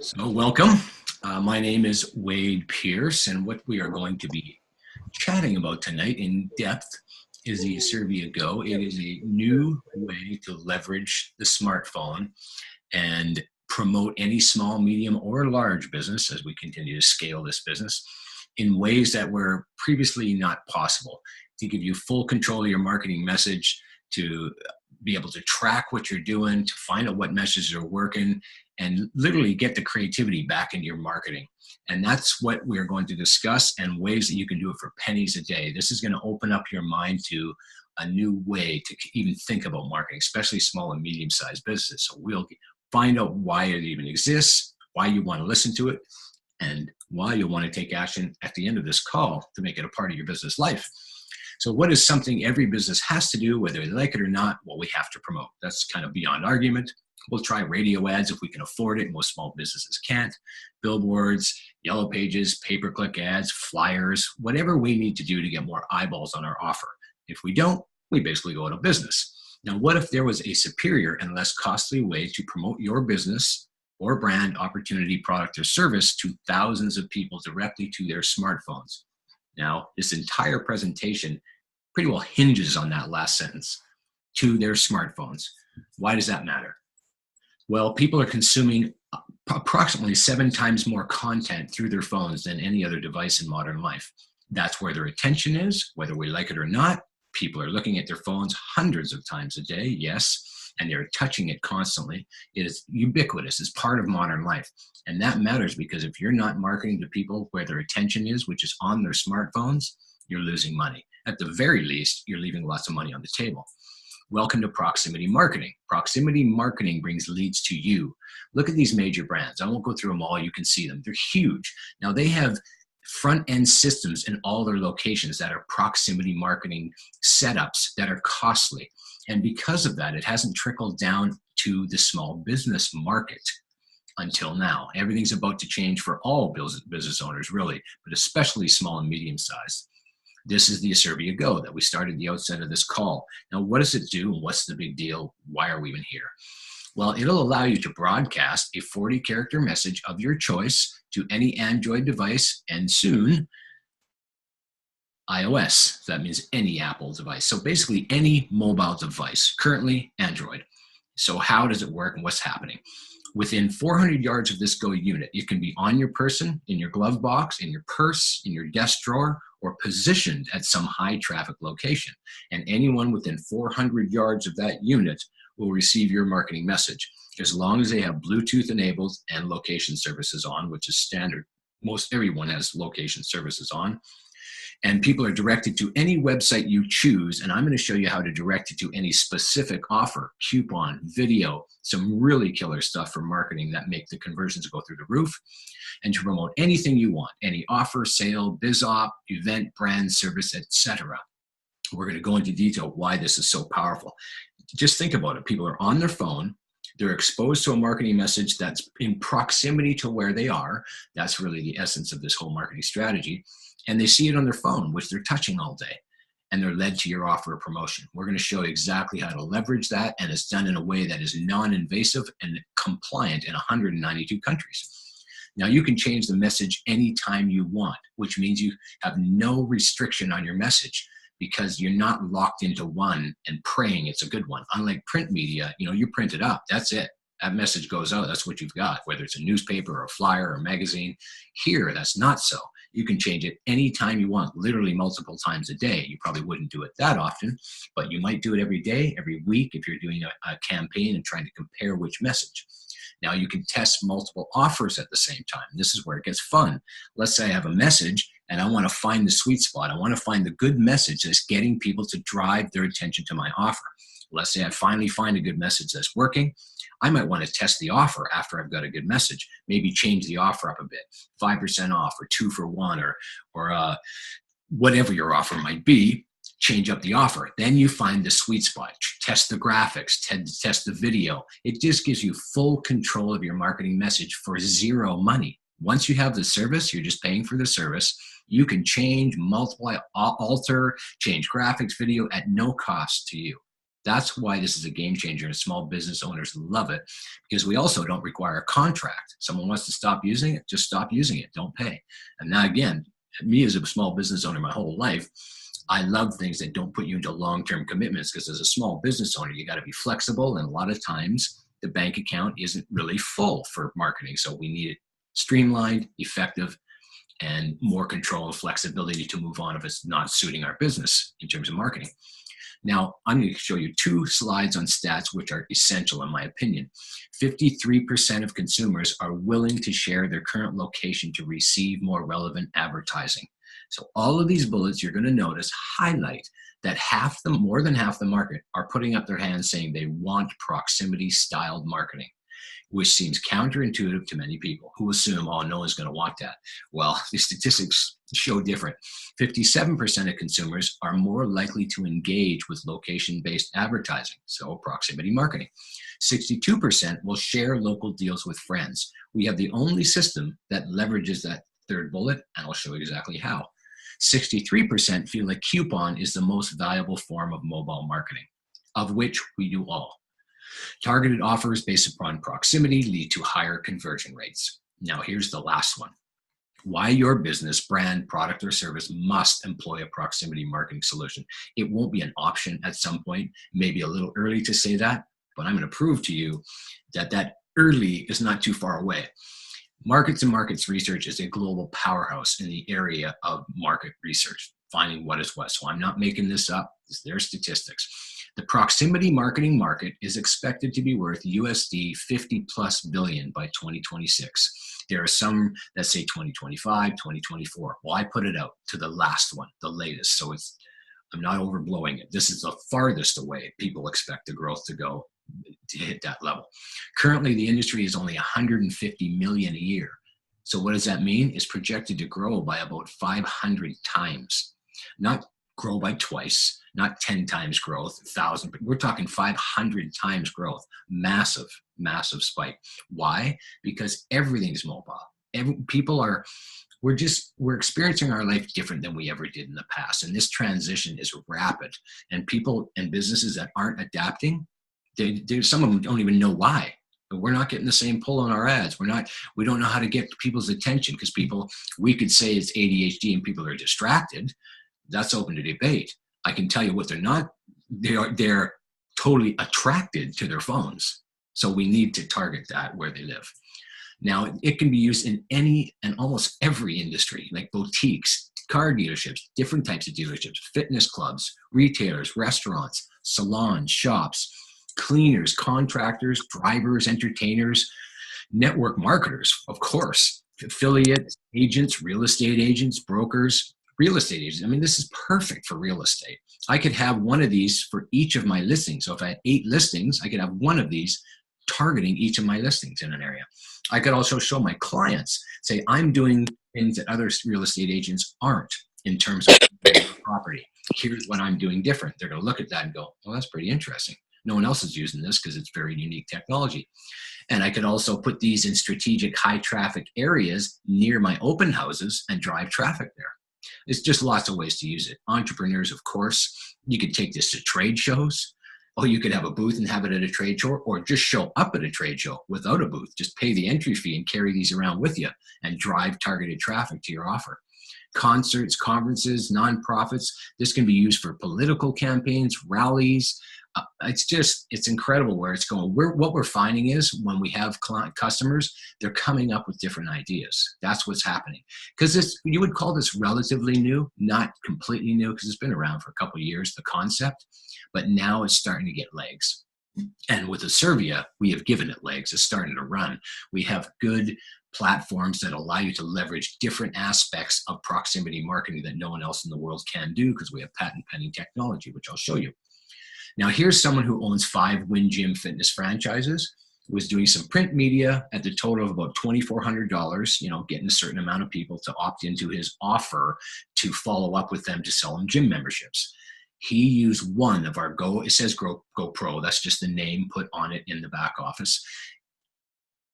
So welcome. My name is Wade Pierce, and what we are going to be chatting about tonight in depth is the Asirvia Go. It is a new way to leverage the smartphone and promote any small, medium, or large business as we continue to scale this business in ways that were previously not possible, to give you full control of your marketing message, to be able to track what you're doing, to find out what messages are working, and literally get the creativity back into your marketing. And that's what we're going to discuss, and ways that you can do it for pennies a day. This is going to open up your mind to a new way to even think about marketing, especially small and medium-sized businesses. So we'll find out why it even exists, why you want to listen to it, and why you'll want to take action at the end of this call to make it a part of your business life. So what is something every business has to do, whether they like it or not? Well, we have to promote. That's kind of beyond argument. We'll try radio ads if we can afford it. Most small businesses can't. Billboards, yellow pages, pay-per-click ads, flyers, whatever we need to do to get more eyeballs on our offer. If we don't, we basically go out of business. Now, what if there was a superior and less costly way to promote your business or brand, opportunity, product, or service to thousands of people directly to their smartphones? Now, this entire presentation pretty well hinges on that last sentence, to their smartphones. Why does that matter? Well, people are consuming approximately 7 times more content through their phones than any other device in modern life. That's where their attention is, whether we like it or not. People are looking at their phones hundreds of times a day, yes, and they're touching it constantly. It is ubiquitous. It's part of modern life. And that matters because if you're not marketing to people where their attention is, which is on their smartphones, you're losing money. At the very least, you're leaving lots of money on the table. Welcome to proximity marketing. Proximity marketing brings leads to you. Look at these major brands. I won't go through them all. You can see them. They're huge. Now, they have front-end systems in all their locations that are proximity marketing setups that are costly. And because of that, it hasn't trickled down to the small business market until now. Everything's about to change for all business owners, really, but especially small and medium-sized. This is the Asirvia Go that we started the outset of this call. Now, what does it do and what's the big deal? Why are we even here? Well, it'll allow you to broadcast a 40-character message of your choice to any Android device and soon iOS. That means any Apple device. So basically any mobile device, currently Android. So how does it work and what's happening? Within 400 yards of this Go unit, it can be on your person, in your glove box, in your purse, in your desk drawer, or positioned at some high traffic location. And anyone within 400 yards of that unit will receive your marketing message, as long as they have Bluetooth enabled and location services on, which is standard. Most everyone has location services on. And people are directed to any website you choose. And I'm going to show you how to direct it to any specific offer, coupon, video, some really killer stuff for marketing that make the conversions go through the roof, and to promote anything you want, any offer, sale, biz op, event, brand, service, etc. We're going to go into detail why this is so powerful. Just think about it. People are on their phone. They're exposed to a marketing message that's in proximity to where they are. That's really the essence of this whole marketing strategy. And they see it on their phone, which they're touching all day, and they're led to your offer or promotion. We're going to show you exactly how to leverage that, and it's done in a way that is non-invasive and compliant in 192 countries. Now, you can change the message anytime you want, which means you have no restriction on your message because you're not locked into one and praying it's a good one. Unlike print media, you print it up, that's it. That message goes out, that's what you've got, whether it's a newspaper or a flyer or a magazine. Here, that's not so. You can change it anytime you want, literally multiple times a day. You probably wouldn't do it that often, but you might do it every day, every week if you're doing a campaign and trying to compare which message. Now, you can test multiple offers at the same time. This is where it gets fun. Let's say I have a message and I want to find the sweet spot. I want to find the good message that's getting people to drive their attention to my offer. Let's say I finally find a good message that's working. I might want to test the offer after I've got a good message, maybe change the offer up a bit, 5% off or 2 for 1 or whatever your offer might be, change up the offer. Then you find the sweet spot, test the graphics, test the video. It just gives you full control of your marketing message for zero money. Once you have the service, you're just paying for the service. You can change, multiply, alter, change graphics, video at no cost to you. That's why this is a game changer, and small business owners love it, because we also don't require a contract. Someone wants to stop using it, just stop using it, don't pay. And now again, me as a small business owner my whole life, I love things that don't put you into long-term commitments, because as a small business owner, you got to be flexible. And a lot of times the bank account isn't really full for marketing. So we need it streamlined, effective, and more control and flexibility to move on if it's not suiting our business in terms of marketing. Now, I'm going to show you 2 slides on stats, which are essential in my opinion. 53% of consumers are willing to share their current location to receive more relevant advertising. So all of these bullets you're going to notice highlight that more than half the market are putting up their hands saying they want proximity styled marketing, which seems counterintuitive to many people who assume, oh, no one's going to want that. Well, the statistics show different. 57% of consumers are more likely to engage with location-based advertising, so proximity marketing. 62% will share local deals with friends. We have the only system that leverages that third bullet, and I'll show you exactly how. 63% feel a coupon is the most valuable form of mobile marketing, of which we do all. Targeted offers based upon proximity lead to higher conversion rates. Now, here's the last one. Why your business, brand, product, or service must employ a proximity marketing solution. It won't be an option at some point, maybe a little early to say that, but I'm going to prove to you that that early is not too far away. Markets and Markets Research is a global powerhouse in the area of market research, finding what is what. So I'm not making this up. It's their statistics. The proximity marketing market is expected to be worth USD 50 plus billion by 2026. There are some that say 2025, 2024. Well, I put it out to the last one, the latest. So I'm not overblowing it. This is the farthest away people expect the growth to go to hit that level. Currently, the industry is only 150 million a year. So what does that mean? It's projected to grow by about 500 times, not grow by twice, not 10 times growth, 1,000, but we're talking 500 times growth. Massive, massive spike. Why? Because everything's mobile. We're experiencing our life different than we ever did in the past. And this transition is rapid. And people and businesses that aren't adapting, some of them don't even know why. But we're not getting the same pull on our ads. We don't know how to get people's attention, because we could say it's ADHD and people are distracted. That's open to debate. I can tell you what they're not. They're totally attracted to their phones. So we need to target that where they live. Now, it can be used in any and almost every industry, like boutiques, car dealerships, different types of dealerships, fitness clubs, retailers, restaurants, salons, shops, cleaners, contractors, drivers, entertainers, network marketers, of course, affiliate agents, real estate agents, brokers, real estate agents. I mean, this is perfect for real estate. I could have one of these for each of my listings. So if I had 8 listings, I could have one of these targeting each of my listings in an area. I could also show my clients, say, I'm doing things that other real estate agents aren't in terms of property. Here's what I'm doing different. They're going to look at that and go, well, that's pretty interesting. No one else is using this because it's very unique technology. And I could also put these in strategic high traffic areas near my open houses and drive traffic there. It's just lots of ways to use it. Entrepreneurs, of course, you could take this to trade shows. Oh, you could have a booth and have it at a trade show, or just show up at a trade show without a booth. Just pay the entry fee and carry these around with you and drive targeted traffic to your offer. Concerts, conferences, nonprofits. This can be used for political campaigns, rallies. It's incredible where it's going. What we're finding is when we have customers, they're coming up with different ideas. That's what's happening. Because you would call this relatively new, not completely new, because it's been around for a couple of years, the concept, but now it's starting to get legs. And with Asirvia, we have given it legs. It's starting to run. We have good platforms that allow you to leverage different aspects of proximity marketing that no one else in the world can do, because we have patent pending technology, which I'll show you. Now, here's someone who owns 5 Win Gym fitness franchises, was doing some print media at the total of about $2,400, getting a certain amount of people to opt into his offer to follow up with them to sell them gym memberships. He used one of our it says GoPro, that's just the name put on it in the back office.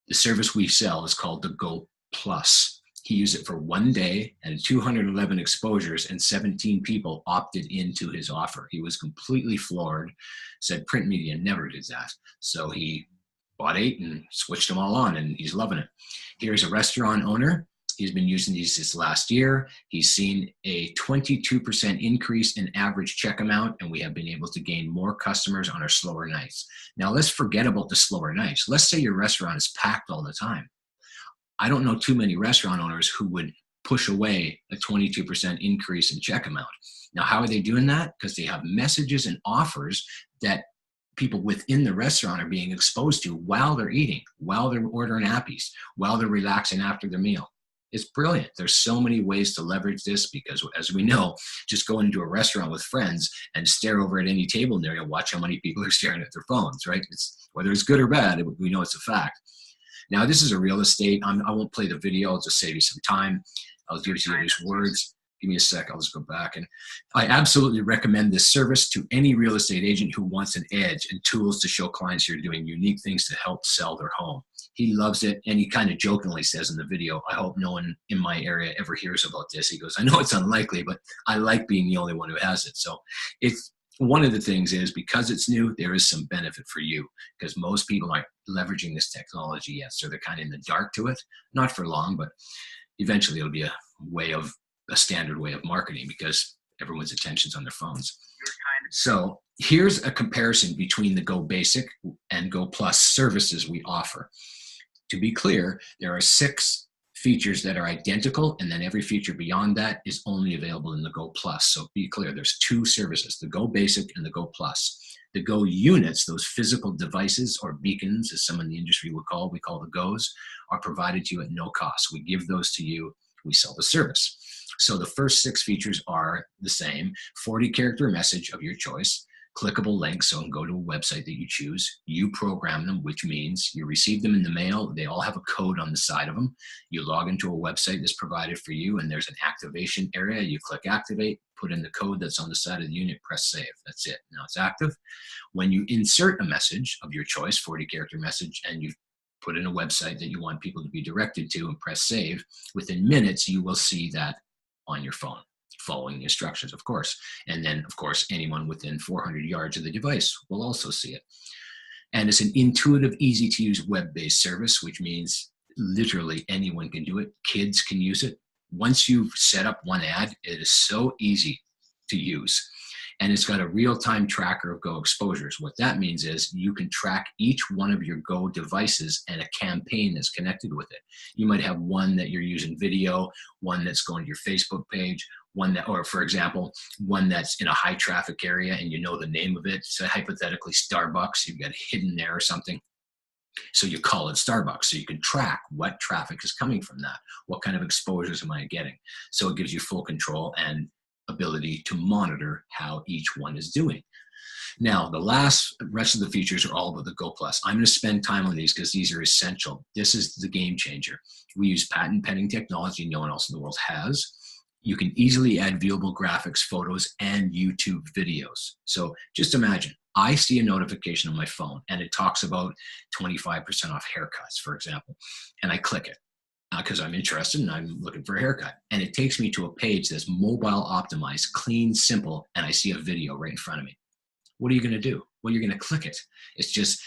The service we sell is called the Go Plus. He used it for 1 day and 211 exposures, and 17 people opted into his offer. He was completely floored, said print media never did that. So he bought 8 and switched them all on, and he's loving it. Here's a restaurant owner. He's been using these this last year. He's seen a 22% increase in average check amount, and we have been able to gain more customers on our slower nights. Now, let's forget about the slower nights. Let's say your restaurant is packed all the time. I don't know too many restaurant owners who would push away a 22% increase in check amount. Now, how are they doing that? Because they have messages and offers that people within the restaurant are being exposed to while they're eating, while they're ordering appies, while they're relaxing after their meal. It's brilliant. There's so many ways to leverage this because, as we know, just go into a restaurant with friends and stare over at any table near you and watch how many people are staring at their phones, right? Whether it's good or bad, we know it's a fact. Now, this is a real estate. I won't play the video. I'll just save you some time. I'll give you these words. Give me a sec. I'll just go back. And I absolutely recommend this service to any real estate agent who wants an edge and tools to show clients who are doing unique things to help sell their home. He loves it. And he kind of jokingly says in the video, I hope no one in my area ever hears about this. He goes, I know it's unlikely, but I like being the only one who has it. So it's one of the things is because it's new, there is some benefit for you because most people aren't leveraging this technology yet. So they're kind of in the dark to it, not for long, but eventually it'll be a standard way of marketing because everyone's attention's on their phones. So here's a comparison between the Go Basic and Go Plus services we offer. To be clear, there are 6 features that are identical, and then every feature beyond that is only available in the Go Plus. So be clear, there's 2 services, the Go Basic and the Go Plus. The Go units, those physical devices or beacons, as some in the industry we call the Go's, are provided to you at no cost. We give those to you, we sell the service. So the first 6 features are the same, 40-character message of your choice, clickable links, so go to a website that you choose. You program them, which means you receive them in the mail. They all have a code on the side of them. You log into a website that's provided for you, and there's an activation area. You click activate, put in the code that's on the side of the unit, press save. That's it. Now it's active. When you insert a message of your choice, 40-character message, and you put in a website that you want people to be directed to and press save, within minutes, you will see that on your phone, following the instructions, of course. And then, of course, anyone within 400 yards of the device will also see it. And it's an intuitive, easy-to-use web-based service, which means literally anyone can do it. Kids can use it. Once you've set up one ad, it is so easy to use. And it's got a real-time tracker of Go exposures. What that means is you can track each one of your Go devices and a campaign that's connected with it. You might have one that you're using video, one that's going to your Facebook page, one that, or for example, one that's in a high traffic area and you know the name of it. So hypothetically Starbucks, you've got it hidden there or something. So you call it Starbucks. So you can track what traffic is coming from that. What kind of exposures am I getting? So it gives you full control and ability to monitor how each one is doing. Now, the rest of the features are all about the Go Plus. I'm going to spend time on these because these are essential. This is the game changer. We use patent pending technology no one else in the world has. You can easily add viewable graphics, photos, and YouTube videos. So just imagine, I see a notification on my phone and it talks about 25% off haircuts, for example, and I click it. Because I'm interested and I'm looking for a haircut. And it takes me to a page that's mobile optimized, clean, simple, and I see a video right in front of me. What are you going to do? Well, you're going to click it. It's just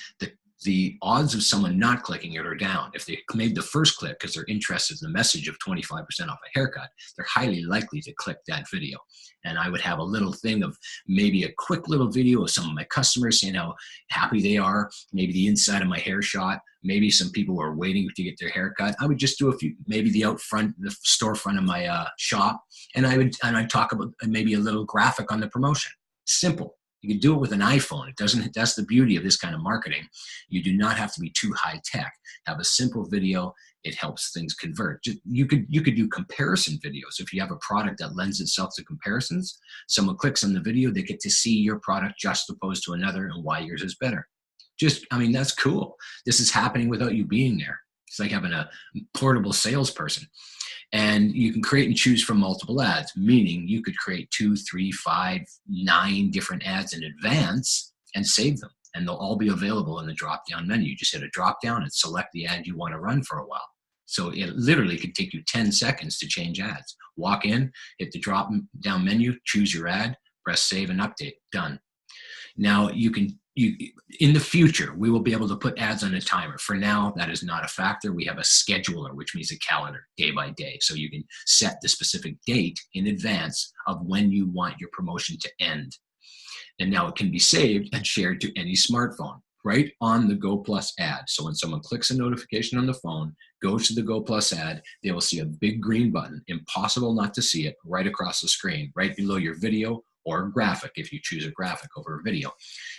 the odds of someone not clicking it are down. If they made the first click because they're interested in the message of 25% off a haircut, they're highly likely to click that video. And I would have a little thing of maybe a quick little video of some of my customers saying how happy they are, maybe the inside of my hair shot, maybe some people who are waiting to get their haircut. I would just do a few, maybe the out front, the storefront of my shop, and I'd talk about maybe a little graphic on the promotion. Simple. You can do it with an iPhone. That's the beauty of this kind of marketing. You do not have to be too high tech. Have a simple video. It helps things convert. You could do comparison videos. If you have a product that lends itself to comparisons, someone clicks on the video, they get to see your product just opposed to another and why yours is better. That's cool. This is happening without you being there. It's like having a portable salesperson. And you can create and choose from multiple ads, meaning you could create 2, 3, 5, 9 different ads in advance and save them. And they'll all be available in the drop-down menu. You just hit a drop-down and select the ad you want to run for a while. So it literally could take you 10 seconds to change ads. Walk in, hit the drop down menu, choose your ad, press save and update, done. Now in the future, we will be able to put ads on a timer. For now, that is not a factor. We have a scheduler, which means a calendar, day by day. So you can set the specific date in advance of when you want your promotion to end. And now it can be saved and shared to any smartphone, right on the Go Plus ad. So when someone clicks a notification on the phone, goes to the Go Plus ad, they will see a big green button, impossible not to see it, right across the screen, right below your video or graphic, if you choose a graphic over a video.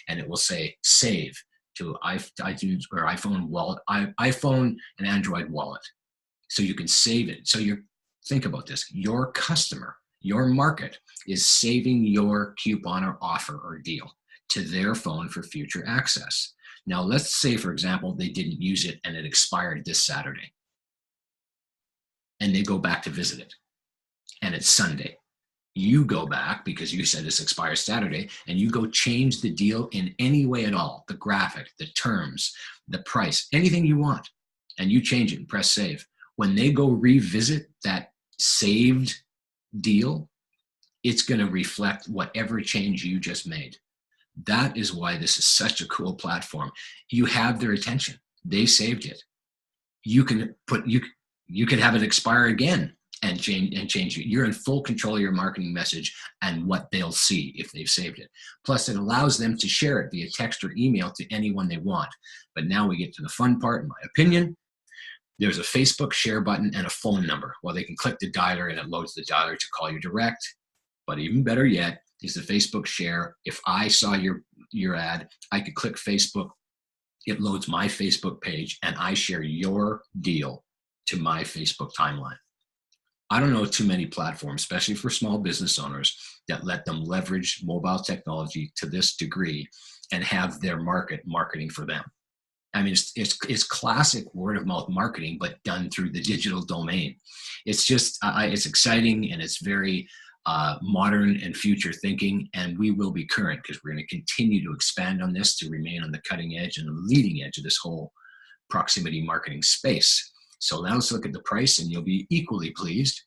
And it will say save to iTunes or iPhone wallet, iPhone and Android wallet. So you can save it. So think about this. Your customer, your market is saving your coupon or offer or deal to their phone for future access. Now, let's say, for example, they didn't use it and it expired this Saturday. And they go back to visit it. And it's Sunday. You go back because you said this expires Saturday, and you go change the deal in any way at all, the graphic, the terms, the price, anything you want, and you change it and press save. When they go revisit that saved deal, it's going to reflect whatever change you just made. That is why this is such a cool platform. You have their attention. They saved it. You can have it expire again and change it. You're in full control of your marketing message and what they'll see if they've saved it. Plus, it allows them to share it via text or email to anyone they want. But now we get to the fun part, in my opinion. There's a Facebook share button and a phone number. Well, they can click the dialer and it loads the dialer to call you direct. But even better yet is the Facebook share. If I saw your ad, I could click Facebook. It loads my Facebook page and I share your deal to my Facebook timeline. I don't know too many platforms, especially for small business owners, that let them leverage mobile technology to this degree and have their marketing for them. I mean, it's classic word of mouth marketing, but done through the digital domain. It's just, it's exciting and it's very modern and future thinking, and we will be current because we're going to continue to expand on this to remain on the cutting edge and the leading edge of this whole proximity marketing space. So now let's look at the price and you'll be equally pleased.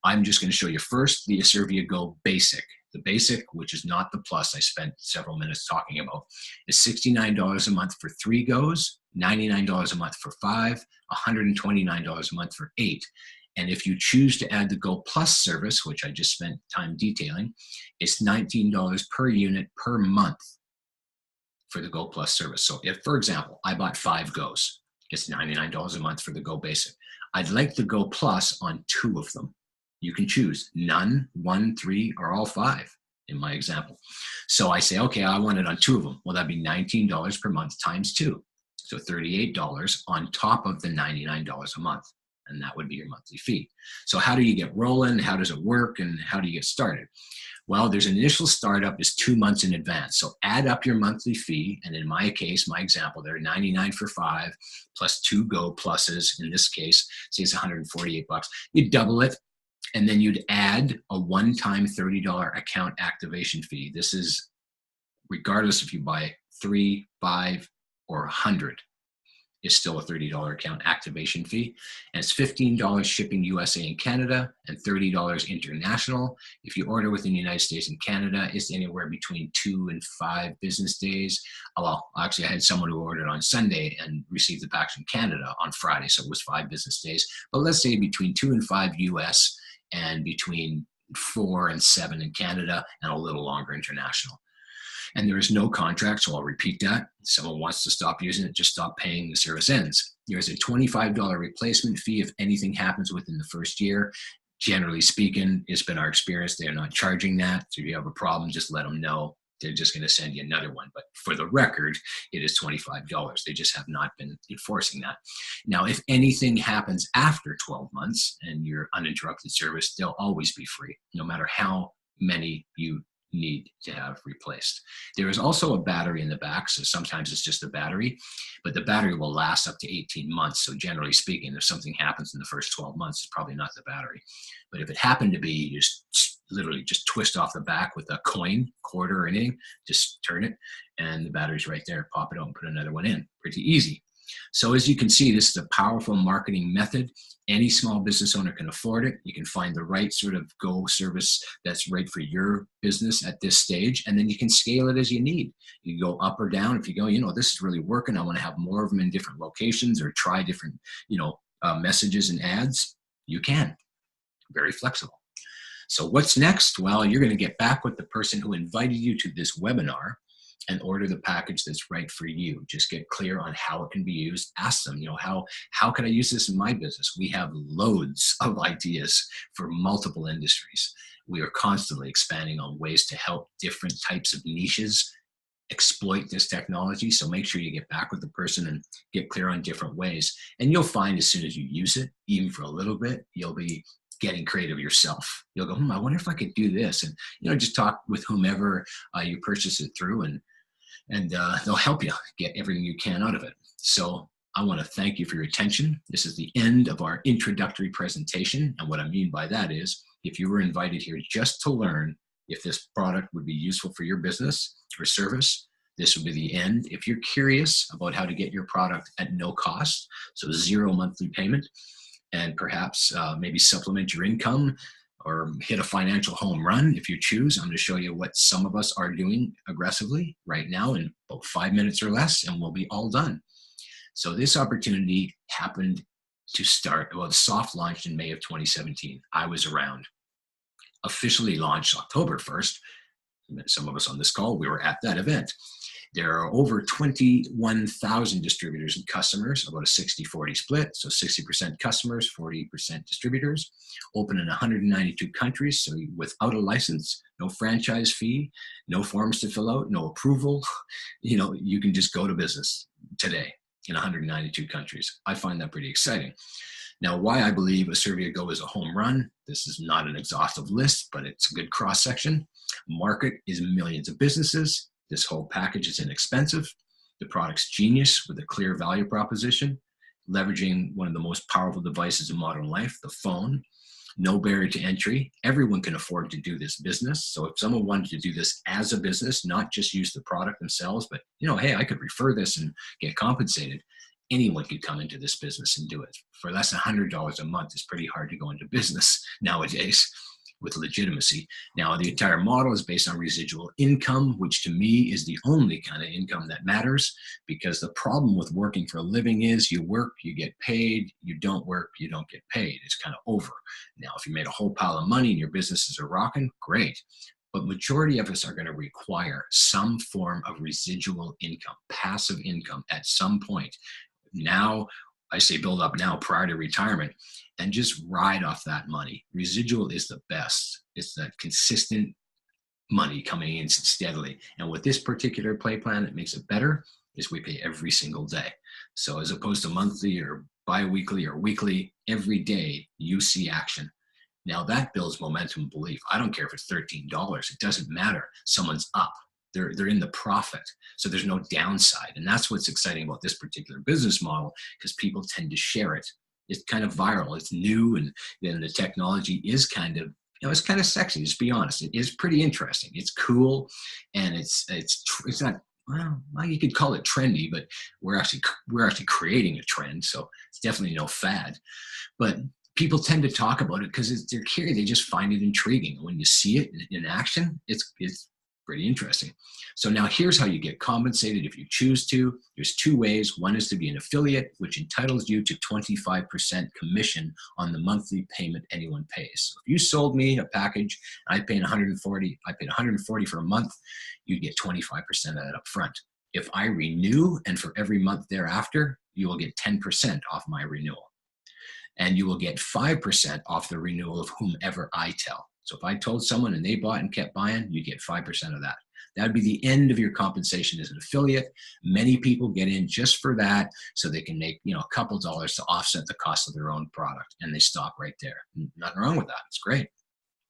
I'm just going to show you first the Asirvia Go Basic. The Basic, which is not the Plus I spent several minutes talking about, is $69 a month for 3 goes, $99 a month for 5, $129 a month for 8. And if you choose to add the Go Plus service, which I just spent time detailing, it's $19 per unit per month for the Go Plus service. So if, for example, I bought 5 goes, it's $99 a month for the Go Basic. I'd like the Go Plus on 2 of them. You can choose none, 1, 3, or all 5 in my example. So I say, okay, I want it on 2 of them. Well, that'd be $19 per month times 2. So $38 on top of the $99 a month. And that would be your monthly fee. So how do you get rolling? How does it work? And how do you get started? Well, there's an initial startup is 2 months in advance. So add up your monthly fee. And in my case, my example, they're $99 for 5 plus 2 Go Pluses. In this case, say it's $148. You double it. And then you'd add a one-time $30 account activation fee. This is regardless if you buy 3, 5, or 100. Is still a $30 account activation fee. And it's $15 shipping USA and Canada and $30 international. If you order within the United States and Canada, it's anywhere between 2 and 5 business days. Well, actually, I had someone who ordered on Sunday and received the package from Canada on Friday, so it was 5 business days. But let's say between 2 and 5 US and between 4 and 7 in Canada and a little longer international. And there is no contract, so I'll repeat that. If someone wants to stop using it, just stop paying, the service ends. There's a $25 replacement fee if anything happens within the first year. Generally speaking, it's been our experience, they're not charging that. So if you have a problem, just let them know. They're just going to send you another one. But for the record, it is $25. They just have not been enforcing that. Now, if anything happens after 12 months and your uninterrupted service, they'll always be free, no matter how many you need to have replaced. There is also a battery in the back, so sometimes it's just a battery, but the battery will last up to 18 months. So generally speaking, if something happens in the first 12 months, it's probably not the battery. But if it happened to be, you just literally just twist off the back with a coin, quarter, or anything, just turn it, and the battery's right there. Pop it out and put another one in. Pretty easy. So as you can see, this is a powerful marketing method. Any small business owner can afford it. You can find the right sort of go service that's right for your business at this stage, and then you can scale it as you need. You can go up or down. If you go, this is really working, I want to have more of them in different locations or try different, messages and ads, you can. Very flexible. So what's next? Well, you're going to get back with the person who invited you to this webinar and order the package that's right for you. Just get clear on how it can be used. Ask them, how can I use this in my business? We have loads of ideas for multiple industries. We are constantly expanding on ways to help different types of niches exploit this technology. So make sure you get back with the person and get clear on different ways. And you'll find as soon as you use it, even for a little bit, you'll be getting creative yourself. You'll go, I wonder if I could do this. And, just talk with whomever you purchase it through, and they'll help you get everything you can out of it. So I want to thank you for your attention. This is the end of our introductory presentation. And what I mean by that is, if you were invited here just to learn if this product would be useful for your business or service, this would be the end. If you're curious about how to get your product at no cost, so 0 monthly payment, and perhaps maybe supplement your income or hit a financial home run if you choose, I'm going to show you what some of us are doing aggressively right now in about 5 minutes or less, and we'll be all done. So this opportunity happened to start, well, soft launched in May of 2017. I was around. Officially launched October 1st. Some of us on this call, we were at that event. There are over 21,000 distributors and customers, about a 60-40 split. So 60% customers, 40% distributors, open in 192 countries. So without a license, no franchise fee, no forms to fill out, no approval. You can just go to business today in 192 countries. I find that pretty exciting. Now, why I believe Asirvia Go is a home run. This is not an exhaustive list, but it's a good cross-section. Market is millions of businesses. This whole package is inexpensive. The product's genius with a clear value proposition, leveraging one of the most powerful devices in modern life, the phone. No barrier to entry. Everyone can afford to do this business. So if someone wanted to do this as a business, not just use the product themselves, but, hey, I could refer this and get compensated. Anyone could come into this business and do it. For less than $100 a month, it's pretty hard to go into business nowadays with legitimacy. Now, the entire model is based on residual income, which to me is the only kind of income that matters, because the problem with working for a living is you work, you get paid, you don't work, you don't get paid. It's kind of over. Now, if you made a whole pile of money and your businesses are rocking, great. But majority of us are going to require some form of residual income, passive income at some point. Now, I say build up now prior to retirement and just ride off that money. Residual is the best. It's that consistent money coming in steadily. And with this particular play plan, it makes it better is we pay every single day. So as opposed to monthly or bi-weekly or weekly, every day you see action. Now that builds momentum and belief. I don't care if it's $13. It doesn't matter. Someone's up. They're in the profit. So there's no downside. And that's what's exciting about this particular business model, because people tend to share it. It's kind of viral. It's new. And then the technology is kind of, it's kind of sexy, just be honest. It is pretty interesting. It's cool. And it's not, well, you could call it trendy, but we're actually creating a trend. So it's definitely no fad. But people tend to talk about it because they're curious. They just find it intriguing. When you see it in action, it's pretty interesting. So now here's how you get compensated if you choose to. There's two ways. One is to be an affiliate, which entitles you to 25% commission on the monthly payment anyone pays. So if you sold me a package, I paid $140 for a month, you get 25% of that up front. If I renew and for every month thereafter, you will get 10% off my renewal. And you will get 5% off the renewal of whomever I tell. So if I told someone and they bought and kept buying, you get 5% of that. That would be the end of your compensation as an affiliate. Many people get in just for that, so they can make a couple dollars to offset the cost of their own product, and they stop right there. Nothing wrong with that. It's great.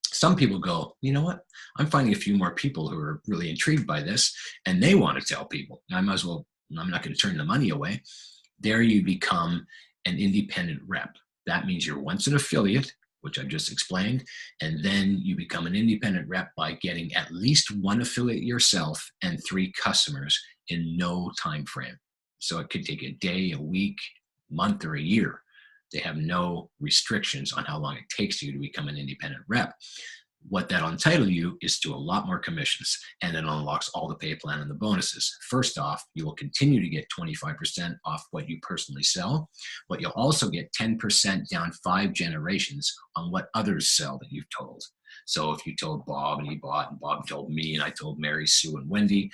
Some people go, you know what? I'm finding a few more people who are really intrigued by this, and they want to tell people. I'm not going to turn the money away. There you become an independent rep. That means you're once an affiliate, which I've just explained, and then you become an independent rep by getting at least one affiliate yourself and 3 customers in no time frame. So it could take a day, a week, month, or a year. They have no restrictions on how long it takes you to become an independent rep. What that'll entitle you is to a lot more commissions, and it unlocks all the pay plan and the bonuses. First off, you will continue to get 25% off what you personally sell, but you'll also get 10% down 5 generations on what others sell that you've told. So if you told Bob and he bought, and Bob told me, and I told Mary, Sue, and Wendy,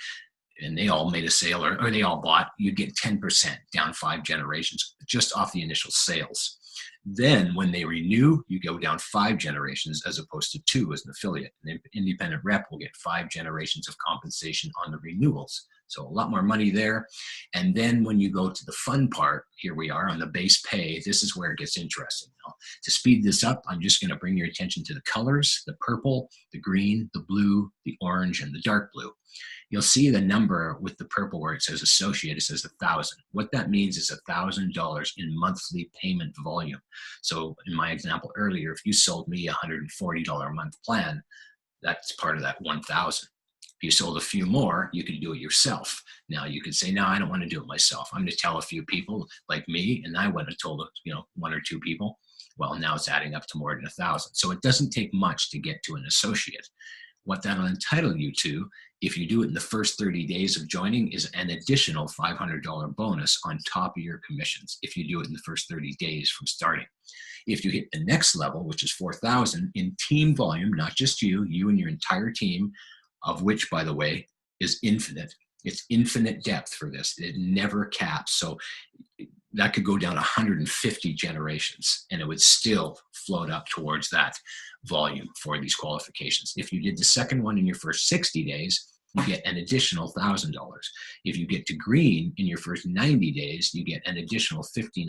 and they all made a sale, or they all bought, you get 10% down 5 generations just off the initial sales. Then when they renew, you go down 5 generations as opposed to 2 as an affiliate. An independent rep will get 5 generations of compensation on the renewals. So a lot more money there. And then when you go to the fun part, here we are on the base pay. This is where it gets interesting. Now, to speed this up, I'm just going to bring your attention to the colors: the purple, the green, the blue, the orange, and the dark blue. You'll see the number with the purple where it says associate, it says 1,000. What that means is $1,000 in monthly payment volume. So in my example earlier, if you sold me a $140 a month plan, that's part of that 1,000. If you sold a few more, you could do it yourself. Now you could say, no, I don't want to do it myself. I'm going to tell a few people like me, and I went and told 1 or 2 people. Well, now it's adding up to more than 1,000. So it doesn't take much to get to an associate. What that'll entitle you to, if you do it in the first 30 days of joining, is an additional $500 bonus on top of your commissions if you do it in the first 30 days from starting. If you hit the next level, which is 4,000 in team volume, not just you and your entire team, of which, by the way, is infinite. It's infinite depth for this. It never caps. So that could go down 150 generations and it would still float up towards that volume for these qualifications. If you did the second one in your first 60 days, you get an additional $1,000. If you get to green in your first 90 days, you get an additional $1,500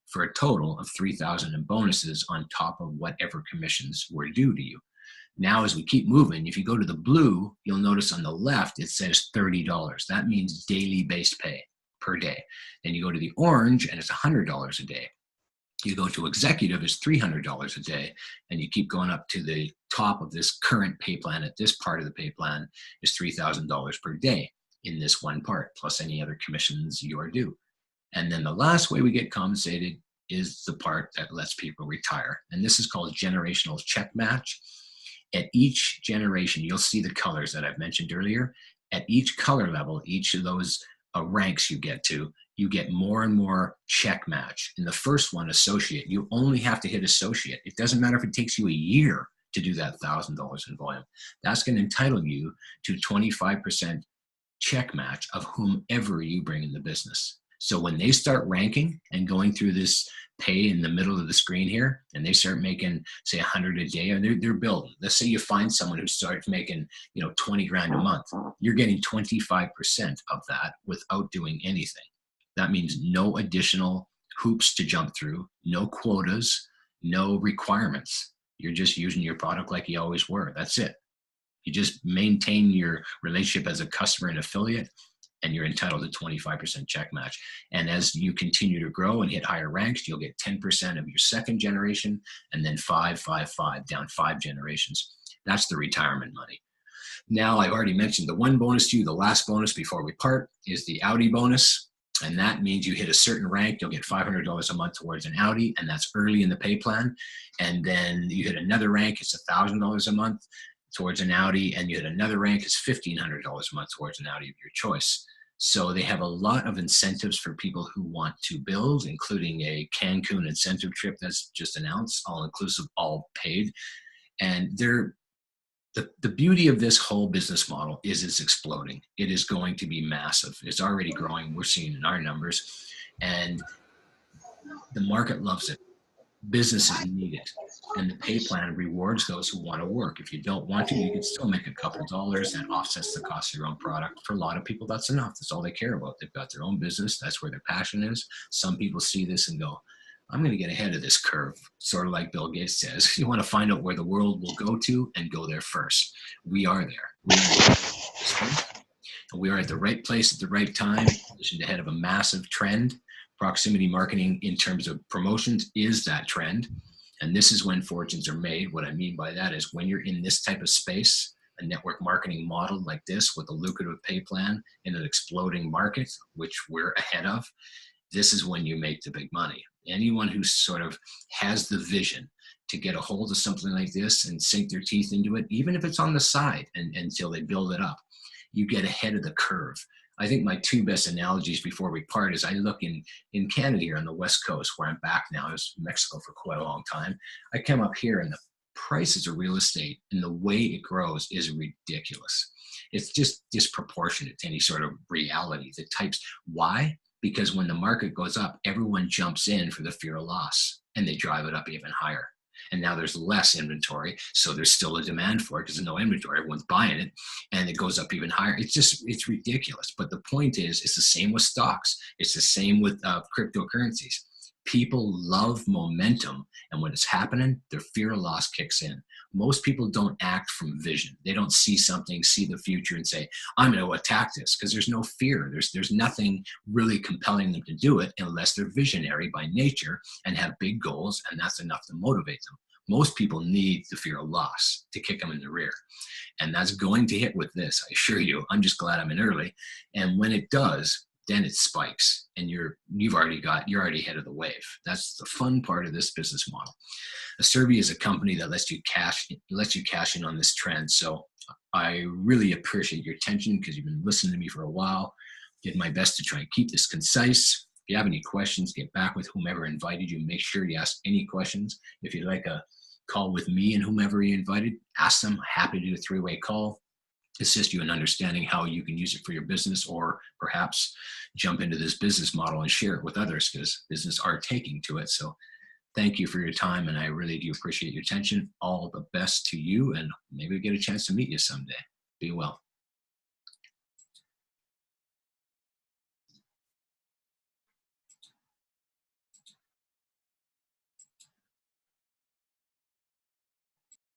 for a total of $3,000 in bonuses on top of whatever commissions were due to you. Now, as we keep moving, if you go to the blue, you'll notice on the left, it says $30. That means daily based pay per day. Then you go to the orange and it's $100 a day. You go to executive, it's $300 a day. And you keep going up to the top of this current pay plan at this part of the pay plan is $3,000 per day in this one part, plus any other commissions you are due. And then the last way we get compensated is the part that lets people retire. And this is called generational check match. At each generation, you'll see the colors that I've mentioned earlier. At each color level, each of those ranks you get to, you get more and more check match. In the first one, associate, you only have to hit associate. It doesn't matter if it takes you a year to do that $1,000 in volume. That's going to entitle you to 25% check match of whomever you bring in the business. So when they start ranking and going through this pay in the middle of the screen here, and they start making, say, 100 a day, and they're building. Let's say you find someone who starts making, 20 grand a month. You're getting 25% of that without doing anything. That means no additional hoops to jump through, no quotas, no requirements. You're just using your product like you always were. That's it. You just maintain your relationship as a customer and affiliate, and you're entitled to 25% check match. And as you continue to grow and hit higher ranks, you'll get 10% of your second generation, and then 5, 5, 5, down 5 generations. That's the retirement money. Now, I've already mentioned the one bonus to you. The last bonus before we part is the Audi bonus. And that means you hit a certain rank, you'll get $500 a month towards an Audi, and that's early in the pay plan. And then you hit another rank, it's $1,000 a month towards an Audi, and you hit another rank, it's $1,500 a month towards an Audi of your choice. So they have a lot of incentives for people who want to build, including a Cancun incentive trip that's just announced, all inclusive, all paid. And the beauty of this whole business model is it's exploding. It is going to be massive. It's already growing. We're seeing in our numbers, and the market loves it. Businesses need it, and the pay plan rewards those who want to work. If you don't want to, you can still make a couple dollars. That offsets the cost of your own product. For a lot of people, that's enough. That's all they care about. They've got their own business. That's where their passion is. Some people see this and go, I'm going to get ahead of this curve, sort of like Bill Gates says. You want to find out where the world will go to and go there first. We are there. We are at the right place at the right time, positioned ahead of a massive trend. Proximity marketing in terms of promotions is that trend. And this is when fortunes are made. What I mean by that is when you're in this type of space, a network marketing model like this with a lucrative pay plan in an exploding market, which we're ahead of, this is when you make the big money. Anyone who sort of has the vision to get a hold of something like this and sink their teeth into it, even if it's on the side until they build it up, you get ahead of the curve. I think my two best analogies before we part is I look in Canada here on the West Coast, where I'm back now. I was in Mexico for quite a long time. I came up here and the prices of real estate and the way it grows is ridiculous. It's just disproportionate to any sort of reality. The types, why? Because when the market goes up, everyone jumps in for the fear of loss and they drive it up even higher. And now there's less inventory, so there's still a demand for it because there's no inventory. Everyone's buying it, and it goes up even higher. It's ridiculous. But the point is, it's the same with stocks. It's the same with cryptocurrencies. People love momentum, and when it's happening, their fear of loss kicks in. Most people don't act from vision. They don't see something, see the future, and say, "I'm going to attack this," because there's no fear. There's nothing really compelling them to do it unless they're visionary by nature and have big goals, and that's enough to motivate them. Most people need the fear of loss to kick them in the rear, and that's going to hit with this. I assure you. I'm just glad I'm in early, and when it does, then it spikes and you're already ahead of the wave. That's the fun part of this business model. Asirvia is a company that lets you cash in on this trend. So I really appreciate your attention because you've been listening to me for a while. Did my best to try and keep this concise. If you have any questions, get back with whomever invited you. Make sure you ask any questions. If you'd like a call with me and whomever you invited, ask them. Happy to do a three-way call, assist you in understanding how you can use it for your business, or perhaps jump into this business model and share it with others because business are taking to it. So thank you for your time, and I really do appreciate your attention. All the best to you, and maybe we get a chance to meet you someday. Be well.